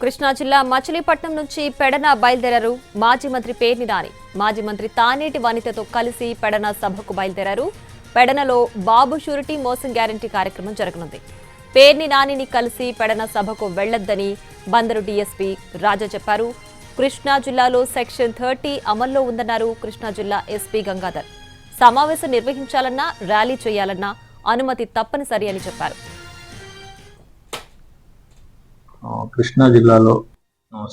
కృష్ణా జిల్లా మచిలీపట్నం నుంచి పెడన బయలుదేరారు మాజీ మంత్రి పేర్ని నాని. మాజీ మంత్రి తానేటి వనితతో కలిసి పెడన సభకు బయలుదేరారు. పెడనలో బాబు షూరిటీ మోసం గ్యారంటీ కార్యక్రమం జరగనుంది. పేర్ని నానిని కలిసి పెడన సభకు వెళ్లొద్దని బందరు డీఎస్పీ రాజా చెప్పారు. కృష్ణా జిల్లాలో సెక్షన్ 30 అమల్లో ఉందన్నారు కృష్ణా జిల్లా ఎస్పీ గంగాధర్. సమావేశం నిర్వహించాలన్నా ర్యాలీ చేయాలన్నా అనుమతి తప్పనిసరి అని చెప్పారు. కృష్ణా జిల్లాలో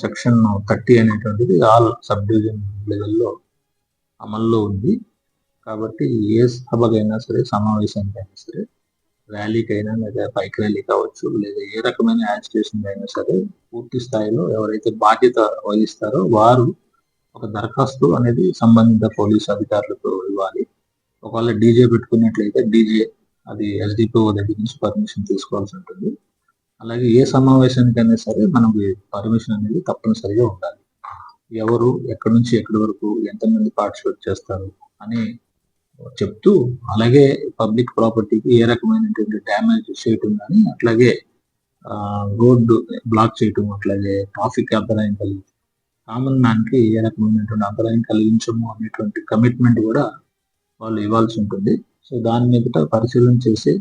సెక్షన్ 30 అనేటువంటిది ఆల్ సబ్ డివిజన్ లెవెల్లో అమల్లో ఉంది. కాబట్టి ఏ సభకైనా సరే, సమావేశానికైనా సరే, ర్యాలీకైనా లేదా బైక్ ర్యాలీ కావచ్చు, లేదా ఏ రకమైన యాజిటేషన్ అయినా సరే, పూర్తి స్థాయిలో ఎవరైతే బాధ్యత వహిస్తారో వారు ఒక దరఖాస్తు అనేది సంబంధిత పోలీసు అధికారులకు ఇవ్వాలి. ఒకవేళ డీజే పెట్టుకున్నట్లయితే డీజే అది ఎస్డిపిఓ దగ్గర నుంచి పర్మిషన్ తీసుకోవాల్సి ఉంటుంది. అలాగే ఏ సమావేశానికైనా సరే మనకి పర్మిషన్ అనేది తప్పనిసరిగా ఉండాలి. ఎవరు ఎక్కడి నుంచి ఎక్కడి వరకు ఎంతమంది పార్టిసిపేట్ చేస్తారు అని చెప్తూ, అలాగే పబ్లిక్ ప్రాపర్టీకి ఏ రకమైనటువంటి డ్యామేజ్ చేయటం కానీ, అట్లాగే రోడ్డు బ్లాక్ చేయటం, అట్లాగే ట్రాఫిక్ అంతరాయం కలిగి కామన్ మ్యాన్ కి ఏ రకమైనటువంటి అంతరాయం కలిగించము అనేటువంటి కమిట్మెంట్ కూడా వాళ్ళు ఇవ్వాల్సి ఉంటుంది. సో దాని మీద పరిశీలన చేసి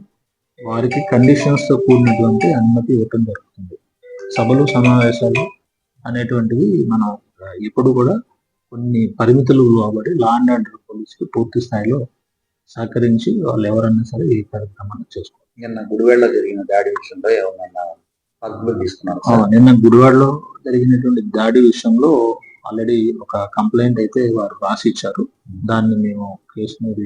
వారికి కండిషన్స్ తో కూడినటువంటి అనుమతి ఇవ్వటం జరుగుతుంది. సభలు సమావేశాలు అనేటువంటివి మనం ఎప్పుడు కూడా కొన్ని పరిమితులు కాబట్టి లా అండ్ ఆర్డర్ పోలీసుకి పూర్తి స్థాయిలో సహకరించి వాళ్ళు ఎవరన్నా సరే ఈ కార్యక్రమాన్ని చేసుకోవాలి. నిన్న గుడివాడలో జరిగిన దాడి విషయంలో ఏమన్నా పద్ధతులు తీసుకున్నారు? నిన్న గుడివాడలో జరిగినటువంటి దాడి విషయంలో ఆల్రెడీ ఒక కంప్లైంట్ అయితే వారు రాసి ఇచ్చారు. దాన్ని మేము కేసు మీద